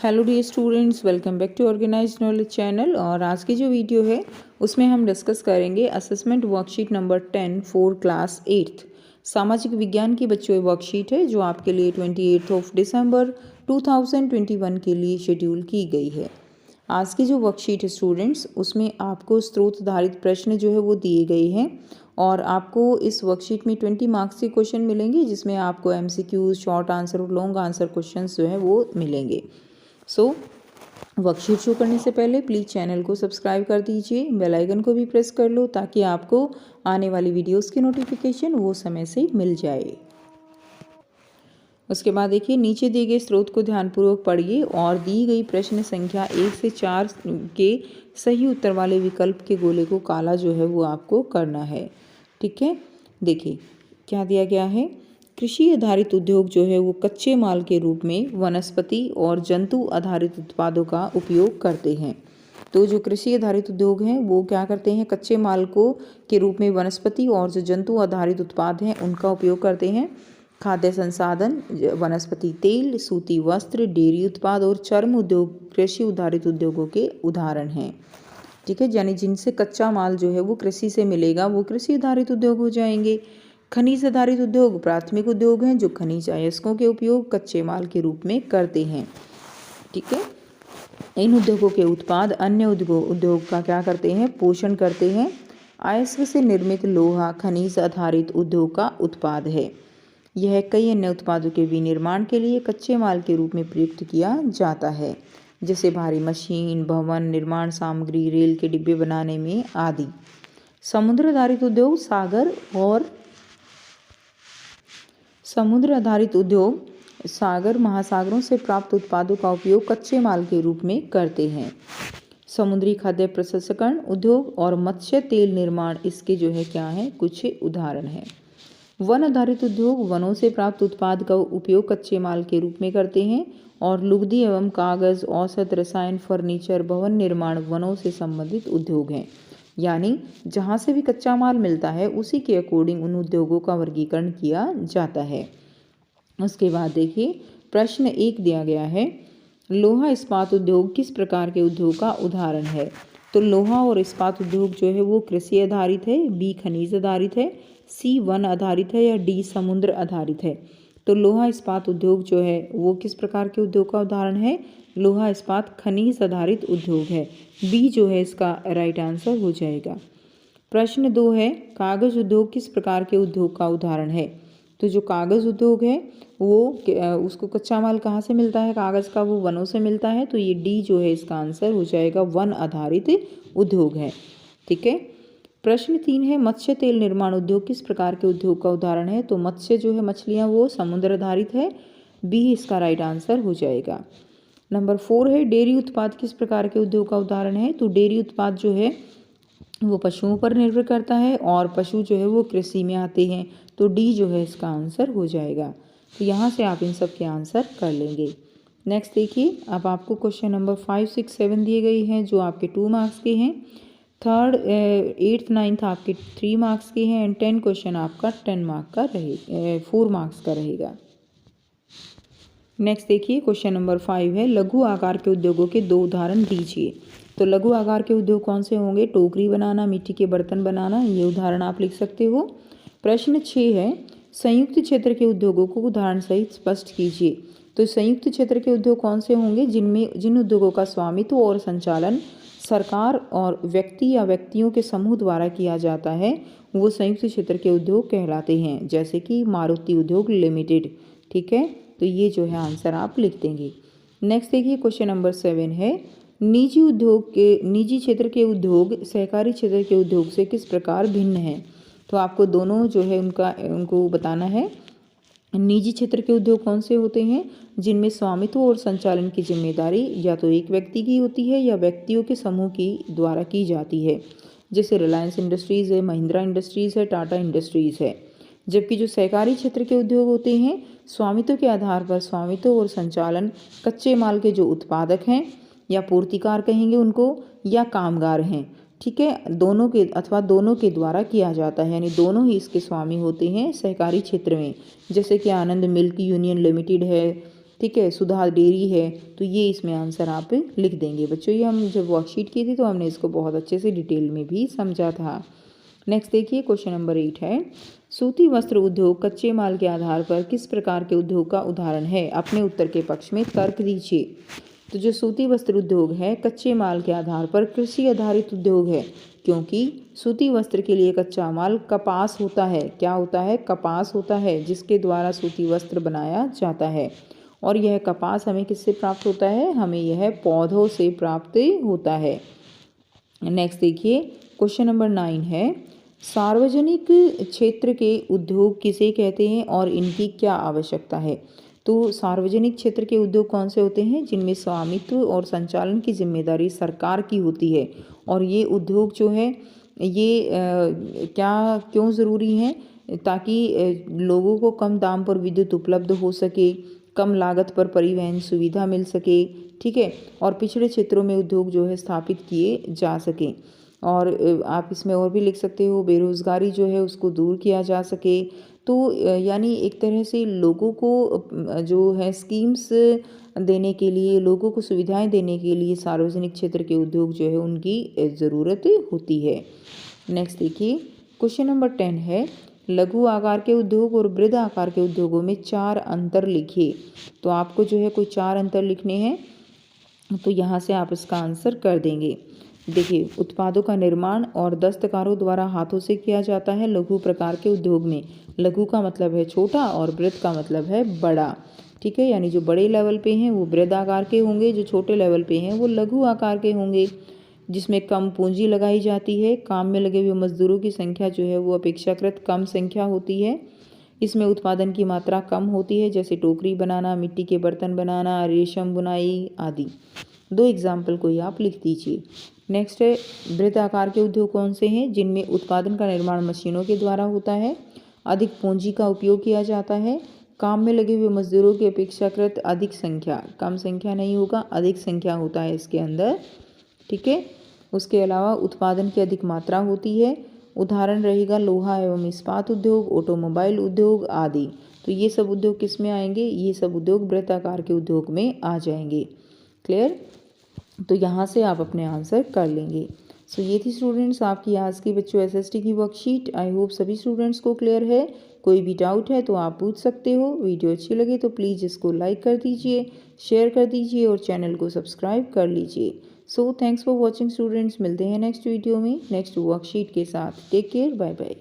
Hello dear students, welcome back to organised knowledge channel. और आज की जो वीडियो है उसमें हम डिस्कस करेंगे assessment worksheet number 10 for class 8th सामाजिक विज्ञान की बच्चों वर्कशीट है जो आपके लिए 28 दिसंबर 2021 के लिए शेड्यूल की गई है। आज की जो वर्कशीट है स्टूडेंट्स, उसमें आपको स्रोत आधारित प्रश्न जो है वो दिए गए हैं और आपको इस वर्कशीट में 20 मार्क्स के क्वेश्चन मिलेंगे, जिसमें आपको MCQ, शॉर्ट आंसर और लॉन्ग आंसर क्वेश्चंस जो है वो मिलेंगे। वर्कशीट शुरू करने से पहले प्लीज़ चैनल को सब्सक्राइब कर दीजिए, बेल आइकन को भी प्रेस कर लो ताकि आपको आने वाली वीडियोस की नोटिफिकेशन वो समय से मिल जाए। उसके बाद देखिए, नीचे दिए गए स्रोत को ध्यानपूर्वक पढ़िए और दी गई प्रश्न संख्या 1 से 4 के सही उत्तर वाले विकल्प के गोले को काला जो है वो आपको करना है। ठीक है, देखिए क्या दिया गया है। कृषि आधारित उद्योग जो है वो कच्चे माल के रूप में वनस्पति और जंतु आधारित उत्पादों का उपयोग करते हैं। तो जो कृषि आधारित उद्योग हैं वो क्या करते हैं, कच्चे माल को के रूप में वनस्पति और जो जंतु आधारित उत्पाद हैं उनका उपयोग करते हैं। खाद्य संसाधन, वनस्पति तेल, सूती वस्त्र, डेयरी उत्पाद और चर्म उद्योग कृषि आधारित उद्योगों के उदाहरण हैं। ठीक है, यानी जिनसे कच्चा माल जो है वो कृषि से मिलेगा वो कृषि आधारित उद्योग हो जाएंगे। खनिज आधारित उद्योग प्राथमिक उद्योग हैं जो खनिज अयस्कों के उपयोग कच्चे माल के रूप में करते हैं। ठीक है, इन उद्योगों के उत्पाद अन्य उद्योग का क्या करते हैं, पोषण करते हैं। अयस्क से निर्मित लोहा खनिज आधारित उद्योग का उत्पाद है। यह कई अन्य उत्पादों के विनिर्माण के लिए कच्चे माल के रूप में प्रयुक्त किया जाता है, जैसे भारी मशीन, भवन निर्माण सामग्री, रेल के डिब्बे बनाने में आदि। समुद्र आधारित उद्योग समुद्र आधारित उद्योग सागर महासागरों से प्राप्त उत्पादों का उपयोग कच्चे माल के रूप में करते हैं। समुद्री खाद्य प्रसंस्करण उद्योग और मत्स्य तेल निर्माण इसके जो है क्या है, कुछ उदाहरण हैं। वन आधारित उद्योग वनों से प्राप्त उत्पाद का उपयोग कच्चे माल के रूप में करते हैं और लुगदी एवं कागज, औषध, रसायन, फर्नीचर, भवन निर्माण वनों से संबंधित उद्योग हैं। यानी जहाँ से भी कच्चा माल मिलता है उसी के अकॉर्डिंग उन उद्योगों का वर्गीकरण किया जाता है। उसके बाद देखिए, प्रश्न 1 दिया गया है, लोहा इस्पात उद्योग किस प्रकार के उद्योग का उदाहरण है। तो लोहा और इस्पात उद्योग जो है वो कृषि आधारित है, बी खनिज आधारित है, सी वन आधारित है या डी समुद्र आधारित है। तो लोहा इस्पात उद्योग जो है वो किस प्रकार के उद्योग का उदाहरण है, लोहा इस्पात खनिज आधारित उद्योग है। बी जो है इसका राइट आंसर हो जाएगा। प्रश्न 2 है, कागज उद्योग किस प्रकार के उद्योग का उदाहरण है। तो जो कागज उद्योग है वो उसको कच्चा माल कहाँ से मिलता है, कागज का, वो वनों से मिलता है। तो ये डी जो है इसका आंसर हो जाएगा, वन आधारित उद्योग है। ठीक है, प्रश्न 3 है, मत्स्य तेल निर्माण उद्योग किस प्रकार के उद्योग का उदाहरण है। तो मत्स्य जो है मछलियाँ वो समुद्र आधारित है, बी इसका राइट आंसर हो जाएगा। नंबर 4 है, डेयरी उत्पाद किस प्रकार के उद्योग का उदाहरण है। तो डेयरी उत्पाद जो है वो पशुओं पर निर्भर करता है और पशु जो है वो कृषि में आते हैं। तो डी जो है इसका आंसर हो जाएगा। तो यहाँ से आप इन सब के आंसर कर लेंगे। नेक्स्ट देखिए, अब आपको क्वेश्चन नंबर 5, 6, 7 दिए गए हैं जो आपके 2 मार्क्स के हैं। 3rd, 8th, 9th आपके 3 मार्क्स के हैं एंड 10 क्वेश्चन आपका 10 मार्क का 4 मार्क्स का रहेगा। नेक्स्ट देखिए, क्वेश्चन नंबर 5 है, लघु आकार के उद्योगों के 2 उदाहरण दीजिए। तो लघु आकार के उद्योग कौन से होंगे, टोकरी बनाना, मिट्टी के बर्तन बनाना, ये उदाहरण आप लिख सकते हो। प्रश्न 6 है, संयुक्त क्षेत्र के उद्योगों को उदाहरण सहित स्पष्ट कीजिए। तो संयुक्त क्षेत्र के उद्योग कौन से होंगे, जिन उद्योगों का स्वामित्व और संचालन सरकार और व्यक्ति या व्यक्तियों के समूह द्वारा किया जाता है वो संयुक्त क्षेत्र के उद्योग कहलाते हैं, जैसे कि मारुति उद्योग लिमिटेड। ठीक है, तो ये जो है आंसर आप लिख देंगे। नेक्स्ट देखिए, क्वेश्चन नंबर 7 है, निजी क्षेत्र के उद्योग सहकारी क्षेत्र के उद्योग से किस प्रकार भिन्न है। तो आपको दोनों जो है उनको बताना है। निजी क्षेत्र के उद्योग कौन से होते हैं, जिनमें स्वामित्व और संचालन की जिम्मेदारी या तो एक व्यक्ति की होती है या व्यक्तियों के समूह की द्वारा की जाती है, जैसे रिलायंस इंडस्ट्रीज़ है, महिंद्रा इंडस्ट्रीज़ है, टाटा इंडस्ट्रीज़ है। जबकि जो सहकारी क्षेत्र के उद्योग होते हैं, स्वामित्व के आधार पर स्वामित्व और संचालन कच्चे माल के जो उत्पादक हैं या पूर्तिकार कहेंगे उनको, या कामगार हैं। ठीक है, दोनों के द्वारा किया जाता है, यानी दोनों ही इसके स्वामी होते हैं सहकारी क्षेत्र में, जैसे कि आनंद मिल्क यूनियन लिमिटेड है। ठीक है, सुधा डेयरी है, तो ये इसमें आंसर आप लिख देंगे। बच्चों ये हम जब वर्कशीट की थी तो हमने इसको बहुत अच्छे से डिटेल में भी समझा था। नेक्स्ट देखिए क्वेश्चन नंबर 8 है, सूती वस्त्र उद्योग कच्चे माल के आधार पर किस प्रकार के उद्योग का उदाहरण है? अपने उत्तर के पक्ष में तर्क दीजिए। तो जो सूती वस्त्र उद्योग है कच्चे माल के आधार पर कृषि आधारित उद्योग है, क्योंकि सूती वस्त्र के लिए कच्चा माल कपास होता है। क्या होता है? कपास होता है, जिसके द्वारा सूती वस्त्र बनाया जाता है। और यह कपास हमें किससे प्राप्त होता है? हमें यह पौधों से प्राप्त होता है। नेक्स्ट देखिए क्वेश्चन नंबर 9 है, सार्वजनिक क्षेत्र के उद्योग किसे कहते हैं और इनकी क्या आवश्यकता है? तो सार्वजनिक क्षेत्र के उद्योग कौन से होते हैं? जिनमें स्वामित्व और संचालन की जिम्मेदारी सरकार की होती है। और ये उद्योग जो है ये क्यों ज़रूरी हैं? ताकि लोगों को कम दाम पर विद्युत उपलब्ध हो सके, कम लागत पर परिवहन सुविधा मिल सके, ठीक है, और पिछड़े क्षेत्रों में उद्योग जो है स्थापित किए जा सकें। और आप इसमें और भी लिख सकते हो, बेरोज़गारी जो है उसको दूर किया जा सके। तो यानी एक तरह से लोगों को जो है स्कीम्स देने के लिए, लोगों को सुविधाएं देने के लिए सार्वजनिक क्षेत्र के उद्योग जो है उनकी ज़रूरत होती है। नेक्स्ट देखिए क्वेश्चन नंबर 10 है, लघु आकार के उद्योग और बृहद आकार के उद्योगों में 4 अंतर लिखिए। तो आपको जो है कोई 4 अंतर लिखने हैं, तो यहाँ से आप इसका आंसर कर देंगे। देखिए, उत्पादों का निर्माण और दस्तकारों द्वारा हाथों से किया जाता है लघु प्रकार के उद्योग में। लघु का मतलब है छोटा और बृहद का मतलब है बड़ा, ठीक है, यानी जो बड़े लेवल पे हैं वो बृहद आकार के होंगे, जो छोटे लेवल पे हैं वो लघु आकार के होंगे। जिसमें कम पूंजी लगाई जाती है, काम में लगे हुए मजदूरों की संख्या जो है वो अपेक्षाकृत कम संख्या होती है। इसमें उत्पादन की मात्रा कम होती है, जैसे टोकरी बनाना, मिट्टी के बर्तन बनाना, रेशम बुनाई आदि। 2 एग्जाम्पल कोई आप लिख दीजिए। नेक्स्ट है, बृहद आकार के उद्योग कौन से हैं? जिनमें उत्पादन का निर्माण मशीनों के द्वारा होता है, अधिक पूंजी का उपयोग किया जाता है, काम में लगे हुए मजदूरों की अपेक्षाकृत अधिक संख्या, कम संख्या नहीं होगा, अधिक संख्या होता है इसके अंदर, ठीक है। उसके अलावा उत्पादन की अधिक मात्रा होती है। उदाहरण रहेगा लोहा एवं इस्पात उद्योग, ऑटोमोबाइल उद्योग आदि। तो ये सब उद्योग किस में आएंगे? ये सब उद्योग बृहद आकार के उद्योग में आ जाएंगे। क्लियर? तो यहाँ से आप अपने आंसर कर लेंगे। सो ये थी स्टूडेंट्स आपकी आज की बच्चों एसएसटी की वर्कशीट। आई होप सभी स्टूडेंट्स को क्लियर है। कोई भी डाउट है तो आप पूछ सकते हो। वीडियो अच्छी लगे तो प्लीज़ इसको लाइक कर दीजिए, शेयर कर दीजिए और चैनल को सब्सक्राइब कर लीजिए। So thanks for watching students. मिलते हैं नेक्स्ट वीडियो में नेक्स्ट वर्कशीट के साथ। Take care, bye bye.